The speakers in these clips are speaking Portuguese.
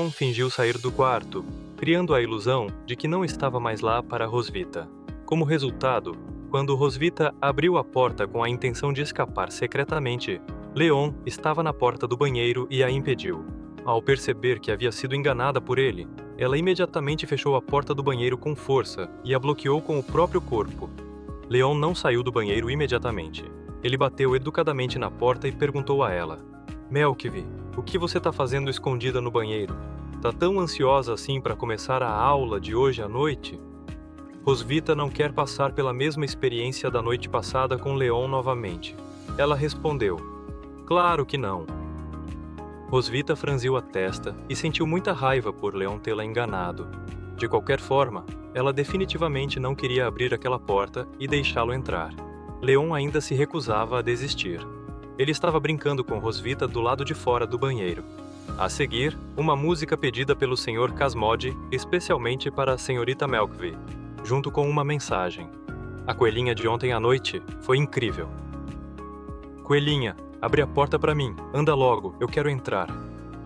Leon fingiu sair do quarto, criando a ilusão de que não estava mais lá para Rosvita. Como resultado, quando Rosvita abriu a porta com a intenção de escapar secretamente, Leon estava na porta do banheiro e a impediu. Ao perceber que havia sido enganada por ele, ela imediatamente fechou a porta do banheiro com força e a bloqueou com o próprio corpo. Leon não saiu do banheiro imediatamente. Ele bateu educadamente na porta e perguntou a ela: Melkvi, o que você está fazendo escondida no banheiro? Tá tão ansiosa assim para começar a aula de hoje à noite? Rosvita não quer passar pela mesma experiência da noite passada com Leon novamente. Ela respondeu: Claro que não. Rosvita franziu a testa e sentiu muita raiva por Leon tê-la enganado. De qualquer forma, ela definitivamente não queria abrir aquela porta e deixá-lo entrar. Leon ainda se recusava a desistir. Ele estava brincando com Rosvita do lado de fora do banheiro. A seguir, uma música pedida pelo Sr. Kasmod, especialmente para a Senhorita Melkvi, junto com uma mensagem. A coelhinha de ontem à noite foi incrível. Coelhinha, abre a porta para mim, anda logo, eu quero entrar.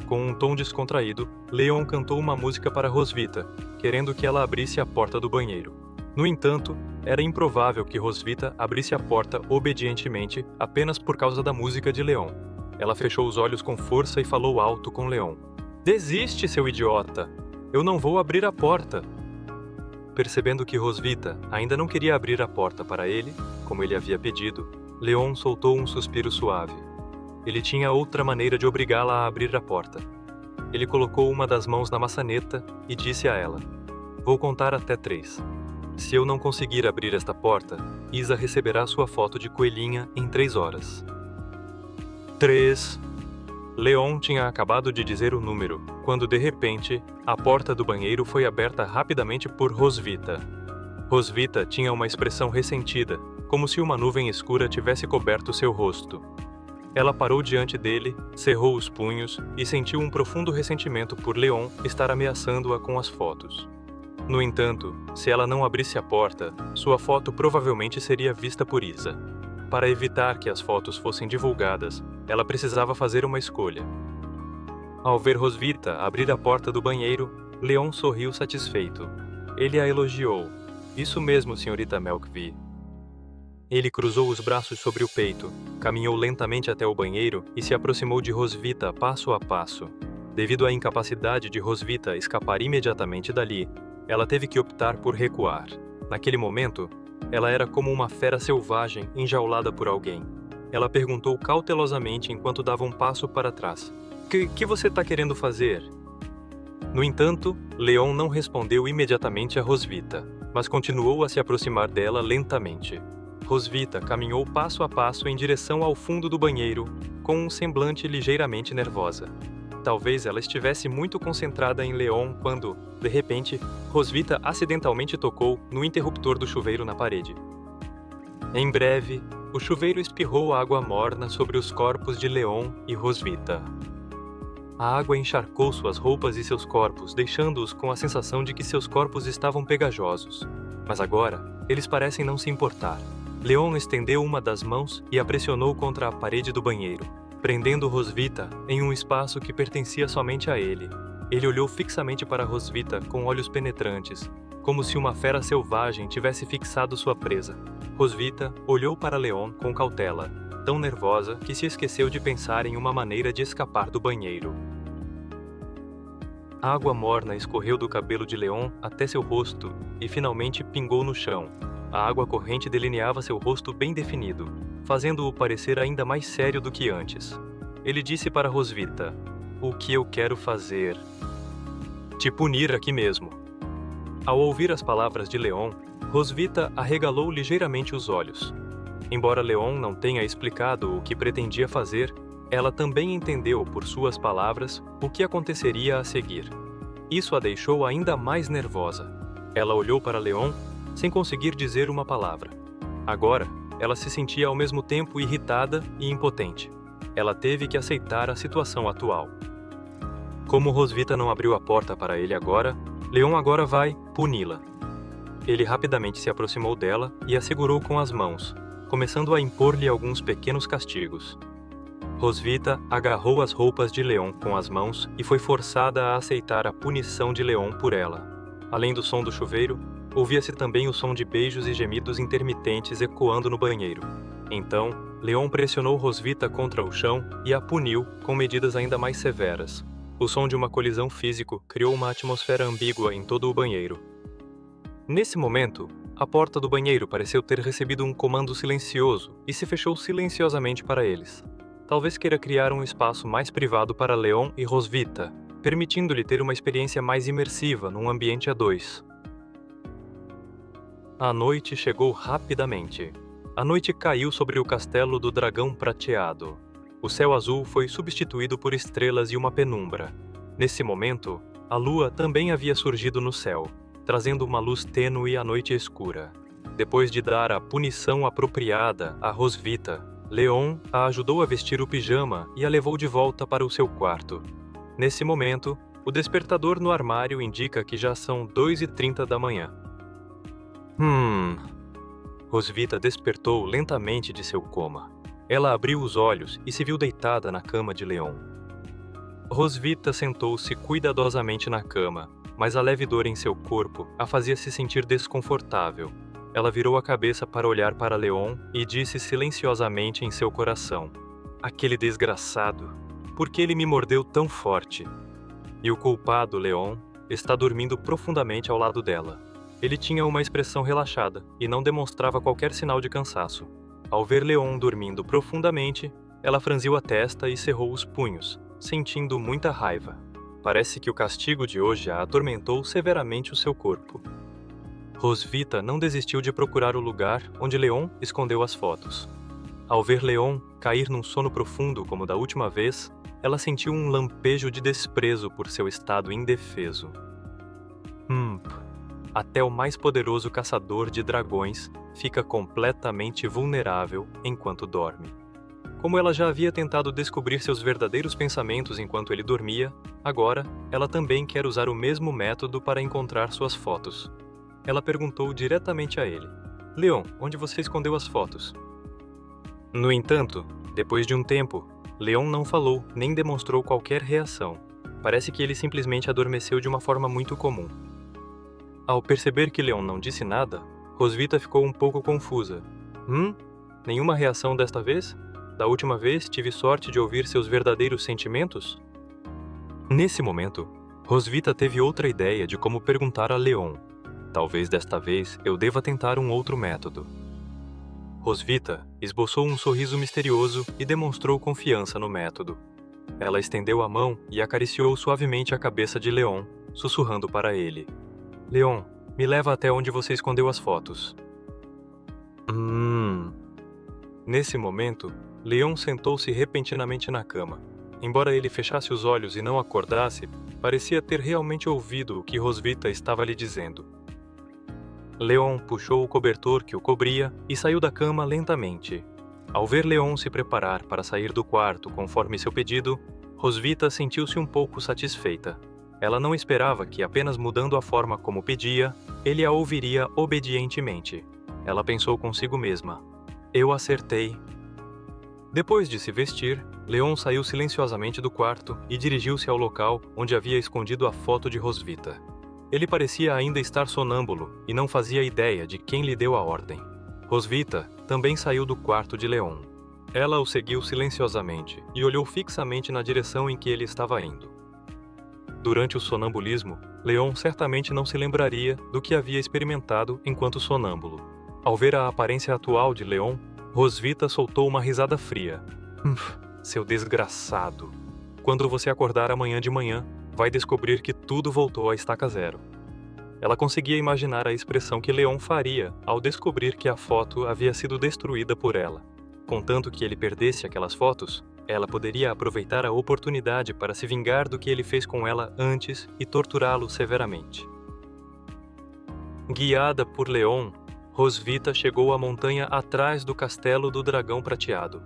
Com um tom descontraído, Leon cantou uma música para Rosvita, querendo que ela abrisse a porta do banheiro. No entanto, era improvável que Rosvita abrisse a porta obedientemente apenas por causa da música de Leon. Ela fechou os olhos com força e falou alto com Leon: Desiste, seu idiota! Eu não vou abrir a porta! Percebendo que Rosvita ainda não queria abrir a porta para ele, como ele havia pedido, Leon soltou um suspiro suave. Ele tinha outra maneira de obrigá-la a abrir a porta. Ele colocou uma das mãos na maçaneta e disse a ela: Vou contar até 3. Se eu não conseguir abrir esta porta, Isa receberá sua foto de coelhinha em 3 horas. 3. Leon tinha acabado de dizer o número, quando de repente, a porta do banheiro foi aberta rapidamente por Rosvita. Rosvita tinha uma expressão ressentida, como se uma nuvem escura tivesse coberto seu rosto. Ela parou diante dele, cerrou os punhos e sentiu um profundo ressentimento por Leon estar ameaçando-a com as fotos. No entanto, se ela não abrisse a porta, sua foto provavelmente seria vista por Isa. Para evitar que as fotos fossem divulgadas, ela precisava fazer uma escolha. Ao ver Rosvita abrir a porta do banheiro, Leon sorriu satisfeito. Ele a elogiou. Isso mesmo, senhorita Melkvi. Ele cruzou os braços sobre o peito, caminhou lentamente até o banheiro e se aproximou de Rosvita passo a passo. Devido à incapacidade de Rosvita escapar imediatamente dali, ela teve que optar por recuar. Naquele momento, ela era como uma fera selvagem enjaulada por alguém. Ela perguntou cautelosamente enquanto dava um passo para trás: Que você está querendo fazer? No entanto, Leon não respondeu imediatamente a Rosvita, mas continuou a se aproximar dela lentamente. Rosvita caminhou passo a passo em direção ao fundo do banheiro, com um semblante ligeiramente nervosa. Talvez ela estivesse muito concentrada em Leon quando, de repente, Rosvita acidentalmente tocou no interruptor do chuveiro na parede. Em breve, o chuveiro espirrou água morna sobre os corpos de Leon e Rosvita. A água encharcou suas roupas e seus corpos, deixando-os com a sensação de que seus corpos estavam pegajosos. Mas agora, eles parecem não se importar. Leon estendeu uma das mãos e a pressionou contra a parede do banheiro, prendendo Rosvita em um espaço que pertencia somente a ele. Ele olhou fixamente para Rosvita com olhos penetrantes, como se uma fera selvagem tivesse fixado sua presa. Rosvita olhou para Leon com cautela, tão nervosa que se esqueceu de pensar em uma maneira de escapar do banheiro. A água morna escorreu do cabelo de Leon até seu rosto e finalmente pingou no chão. A água corrente delineava seu rosto bem definido, fazendo-o parecer ainda mais sério do que antes. Ele disse para Rosvita: O que eu quero fazer? Te punir aqui mesmo. Ao ouvir as palavras de Leon, Rosvita arregalou ligeiramente os olhos. Embora Leon não tenha explicado o que pretendia fazer, ela também entendeu por suas palavras o que aconteceria a seguir. Isso a deixou ainda mais nervosa. Ela olhou para Leon sem conseguir dizer uma palavra. Agora, ela se sentia ao mesmo tempo irritada e impotente. Ela teve que aceitar a situação atual. Como Rosvita não abriu a porta para ele agora, Leon agora vai puni-la. Ele rapidamente se aproximou dela e a segurou com as mãos, começando a impor-lhe alguns pequenos castigos. Rosvita agarrou as roupas de Leon com as mãos e foi forçada a aceitar a punição de Leon por ela. Além do som do chuveiro, ouvia-se também o som de beijos e gemidos intermitentes ecoando no banheiro. Então, Leon pressionou Rosvita contra o chão e a puniu com medidas ainda mais severas. O som de uma colisão física criou uma atmosfera ambígua em todo o banheiro. Nesse momento, a porta do banheiro pareceu ter recebido um comando silencioso e se fechou silenciosamente para eles. Talvez queira criar um espaço mais privado para Leon e Rosvita, permitindo-lhe ter uma experiência mais imersiva num ambiente a dois. A noite chegou rapidamente. A noite caiu sobre o castelo do dragão prateado. O céu azul foi substituído por estrelas e uma penumbra. Nesse momento, a lua também havia surgido no céu, trazendo uma luz tênue à noite escura. Depois de dar a punição apropriada a Rosvita, Leon a ajudou a vestir o pijama e a levou de volta para o seu quarto. Nesse momento, o despertador no armário indica que já são 2h30 da manhã. Rosvita despertou lentamente de seu coma. Ela abriu os olhos e se viu deitada na cama de Leon. Rosvita sentou-se cuidadosamente na cama, mas a leve dor em seu corpo a fazia se sentir desconfortável. Ela virou a cabeça para olhar para Leon e disse silenciosamente em seu coração: "Aquele desgraçado, por que ele me mordeu tão forte?" E o culpado, Leon, está dormindo profundamente ao lado dela. Ele tinha uma expressão relaxada e não demonstrava qualquer sinal de cansaço. Ao ver Leon dormindo profundamente, ela franziu a testa e cerrou os punhos, sentindo muita raiva. Parece que o castigo de hoje a atormentou severamente o seu corpo. Rosvita não desistiu de procurar o lugar onde Leon escondeu as fotos. Ao ver Leon cair num sono profundo como da última vez, ela sentiu um lampejo de desprezo por seu estado indefeso. Até o mais poderoso caçador de dragões fica completamente vulnerável enquanto dorme. Como ela já havia tentado descobrir seus verdadeiros pensamentos enquanto ele dormia, agora ela também quer usar o mesmo método para encontrar suas fotos. Ela perguntou diretamente a ele: "Leon, onde você escondeu as fotos?" No entanto, depois de um tempo, Leon não falou nem demonstrou qualquer reação. Parece que ele simplesmente adormeceu de uma forma muito comum. Ao perceber que Leon não disse nada, Rosvita ficou um pouco confusa. Nenhuma reação desta vez? Da última vez tive sorte de ouvir seus verdadeiros sentimentos? Nesse momento, Rosvita teve outra ideia de como perguntar a Leon. Talvez desta vez eu deva tentar um outro método. Rosvita esboçou um sorriso misterioso e demonstrou confiança no método. Ela estendeu a mão e acariciou suavemente a cabeça de Leon, sussurrando para ele: "Leon, me leva até onde você escondeu as fotos." Nesse momento, Leon sentou-se repentinamente na cama. Embora ele fechasse os olhos e não acordasse, parecia ter realmente ouvido o que Rosvita estava lhe dizendo. Leon puxou o cobertor que o cobria e saiu da cama lentamente. Ao ver Leon se preparar para sair do quarto conforme seu pedido, Rosvita sentiu-se um pouco satisfeita. Ela não esperava que, apenas mudando a forma como pedia, ele a ouviria obedientemente. Ela pensou consigo mesma: "Eu acertei." Depois de se vestir, Leon saiu silenciosamente do quarto e dirigiu-se ao local onde havia escondido a foto de Rosvita. Ele parecia ainda estar sonâmbulo e não fazia ideia de quem lhe deu a ordem. Rosvita também saiu do quarto de Leon. Ela o seguiu silenciosamente e olhou fixamente na direção em que ele estava indo. Durante o sonambulismo, Leon certamente não se lembraria do que havia experimentado enquanto sonâmbulo. Ao ver a aparência atual de Leon, Rosvita soltou uma risada fria. Seu desgraçado. Quando você acordar amanhã de manhã, vai descobrir que tudo voltou à estaca zero." Ela conseguia imaginar a expressão que Leon faria ao descobrir que a foto havia sido destruída por ela. Contanto que ele perdesse aquelas fotos, ela poderia aproveitar a oportunidade para se vingar do que ele fez com ela antes e torturá-lo severamente. Guiada por Leon, Rosvita chegou à montanha atrás do castelo do dragão prateado.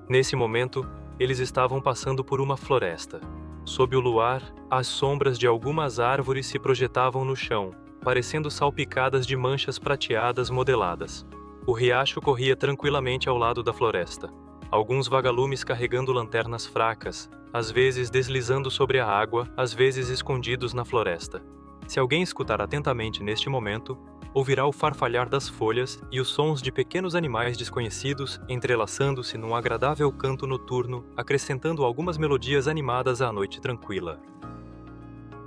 Nesse momento, eles estavam passando por uma floresta. Sob o luar, as sombras de algumas árvores se projetavam no chão, parecendo salpicadas de manchas prateadas modeladas. O riacho corria tranquilamente ao lado da floresta. Alguns vagalumes carregando lanternas fracas, às vezes deslizando sobre a água, às vezes escondidos na floresta. Se alguém escutar atentamente neste momento, ouvirá o farfalhar das folhas e os sons de pequenos animais desconhecidos entrelaçando-se num agradável canto noturno, acrescentando algumas melodias animadas à noite tranquila.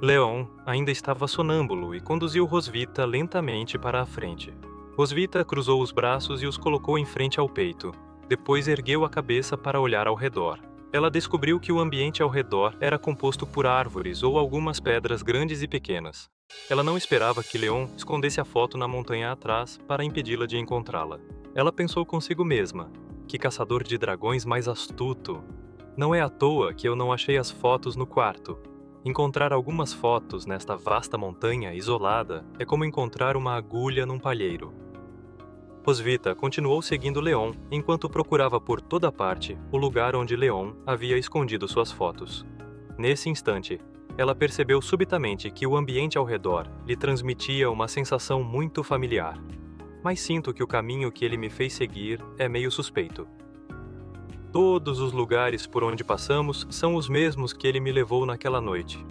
Leon ainda estava sonâmbulo e conduziu Rosvita lentamente para a frente. Rosvita cruzou os braços e os colocou em frente ao peito. Depois ergueu a cabeça para olhar ao redor. Ela descobriu que o ambiente ao redor era composto por árvores ou algumas pedras grandes e pequenas. Ela não esperava que Leon escondesse a foto na montanha atrás para impedi-la de encontrá-la. Ela pensou consigo mesma: que caçador de dragões mais astuto! Não é à toa que eu não achei as fotos no quarto. Encontrar algumas fotos nesta vasta montanha isolada é como encontrar uma agulha num palheiro. Rosvita continuou seguindo Leon enquanto procurava por toda parte o lugar onde Leon havia escondido suas fotos. Nesse instante, ela percebeu subitamente que o ambiente ao redor lhe transmitia uma sensação muito familiar. Mas sinto que o caminho que ele me fez seguir é meio suspeito. Todos os lugares por onde passamos são os mesmos que ele me levou naquela noite.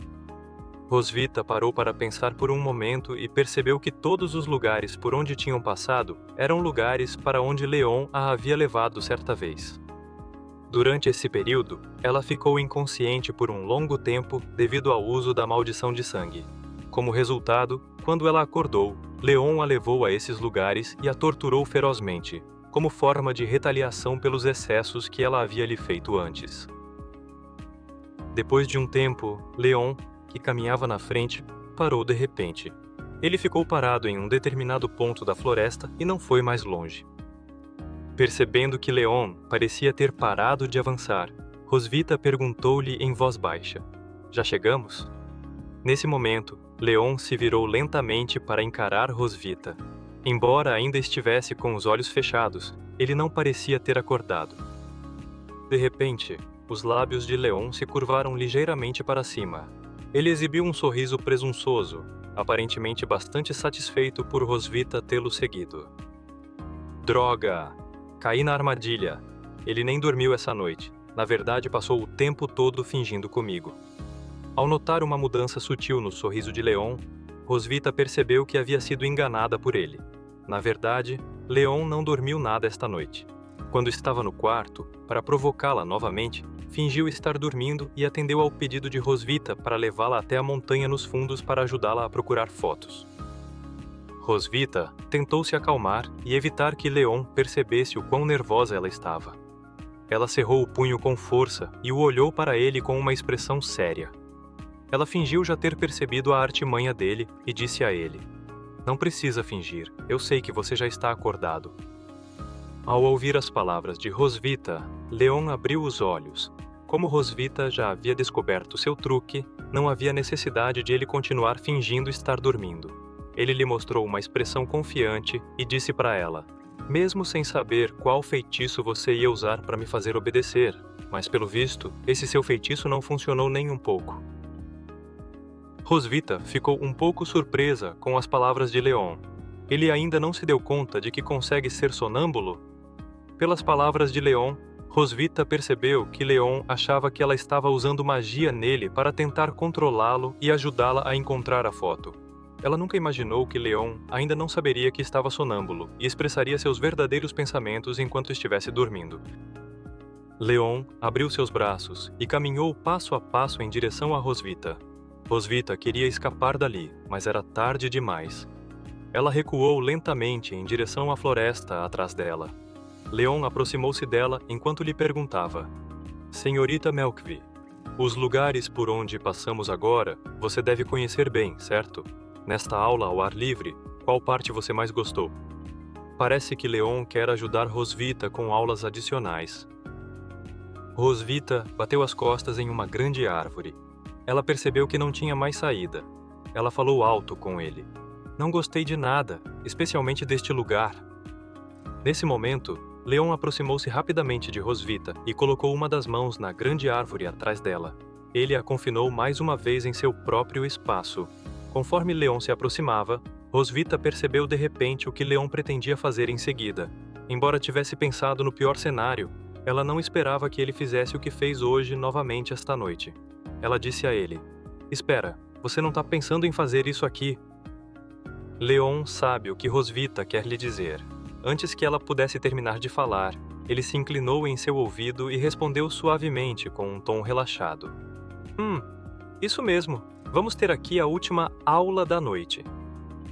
Rosvita parou para pensar por um momento e percebeu que todos os lugares por onde tinham passado eram lugares para onde Leon a havia levado certa vez. Durante esse período, ela ficou inconsciente por um longo tempo devido ao uso da maldição de sangue. Como resultado, quando ela acordou, Leon a levou a esses lugares e a torturou ferozmente, como forma de retaliação pelos excessos que ela havia lhe feito antes. Depois de um tempo, Leon, que caminhava na frente, parou de repente. Ele ficou parado em um determinado ponto da floresta e não foi mais longe. Percebendo que Leon parecia ter parado de avançar, Rosvita perguntou-lhe em voz baixa: "Já chegamos?" Nesse momento, Leon se virou lentamente para encarar Rosvita. Embora ainda estivesse com os olhos fechados, ele não parecia ter acordado. De repente, os lábios de Leon se curvaram ligeiramente para cima. Ele exibiu um sorriso presunçoso, aparentemente bastante satisfeito por Rosvita tê-lo seguido. Droga! Caí na armadilha. Ele nem dormiu essa noite. Na verdade, passou o tempo todo fingindo comigo. Ao notar uma mudança sutil no sorriso de Leon, Rosvita percebeu que havia sido enganada por ele. Na verdade, Leon não dormiu nada esta noite. Quando estava no quarto, para provocá-la novamente, fingiu estar dormindo e atendeu ao pedido de Rosvita para levá-la até a montanha nos fundos para ajudá-la a procurar fotos. Rosvita tentou se acalmar e evitar que Leon percebesse o quão nervosa ela estava. Ela cerrou o punho com força e o olhou para ele com uma expressão séria. Ela fingiu já ter percebido a artimanha dele e disse a ele: "Não precisa fingir, eu sei que você já está acordado." Ao ouvir as palavras de Rosvita, Leon abriu os olhos. Como Rosvita já havia descoberto seu truque, não havia necessidade de ele continuar fingindo estar dormindo. Ele lhe mostrou uma expressão confiante e disse para ela: "Mesmo sem saber qual feitiço você ia usar para me fazer obedecer, mas pelo visto, esse seu feitiço não funcionou nem um pouco." Rosvita ficou um pouco surpresa com as palavras de Leon. Ele ainda não se deu conta de que consegue ser sonâmbulo? Pelas palavras de Leon, Rosvita percebeu que Leon achava que ela estava usando magia nele para tentar controlá-lo e ajudá-la a encontrar a foto. Ela nunca imaginou que Leon ainda não saberia que estava sonâmbulo e expressaria seus verdadeiros pensamentos enquanto estivesse dormindo. Leon abriu seus braços e caminhou passo a passo em direção a Rosvita. Rosvita queria escapar dali, mas era tarde demais. Ela recuou lentamente em direção à floresta atrás dela. Leon aproximou-se dela enquanto lhe perguntava: "Senhorita Melkvi, os lugares por onde passamos agora, você deve conhecer bem, certo? Nesta aula ao ar livre, qual parte você mais gostou?" Parece que Leon quer ajudar Rosvita com aulas adicionais. Rosvita bateu as costas em uma grande árvore. Ela percebeu que não tinha mais saída. Ela falou alto com ele: "Não gostei de nada, especialmente deste lugar." Nesse momento, Leon aproximou-se rapidamente de Rosvita e colocou uma das mãos na grande árvore atrás dela. Ele a confinou mais uma vez em seu próprio espaço. Conforme Leon se aproximava, Rosvita percebeu de repente o que Leon pretendia fazer em seguida. Embora tivesse pensado no pior cenário, Ela não esperava que ele fizesse o que fez hoje novamente esta noite. Ela disse a ele: Espera, você não está pensando em fazer isso aqui? Leon sabe o que Rosvita quer lhe dizer. Antes que ela pudesse terminar de falar, ele se inclinou em seu ouvido e respondeu suavemente com um tom relaxado. Isso mesmo. Vamos ter aqui a última aula da noite.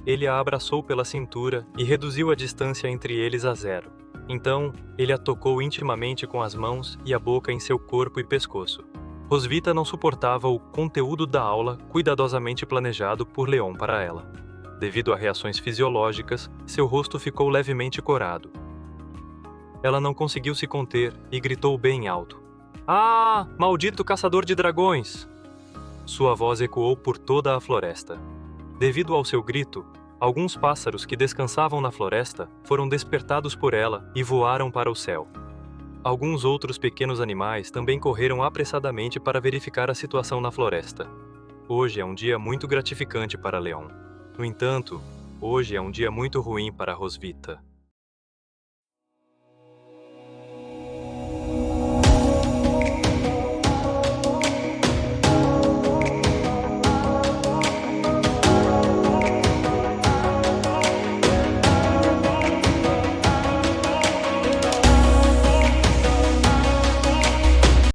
Ele a abraçou pela cintura e reduziu a distância entre eles a 0. Então, ele a tocou intimamente com as mãos e a boca em seu corpo e pescoço. Rosvita não suportava o conteúdo da aula cuidadosamente planejado por Leon para ela. Devido a reações fisiológicas, seu rosto ficou levemente corado. Ela não conseguiu se conter e gritou bem alto. Ah, maldito caçador de dragões! Sua voz ecoou por toda a floresta. Devido ao seu grito, alguns pássaros que descansavam na floresta foram despertados por ela e voaram para o céu. Alguns outros pequenos animais também correram apressadamente para verificar a situação na floresta. Hoje é um dia muito gratificante para Leon. No entanto, hoje é um dia muito ruim para Rosvita.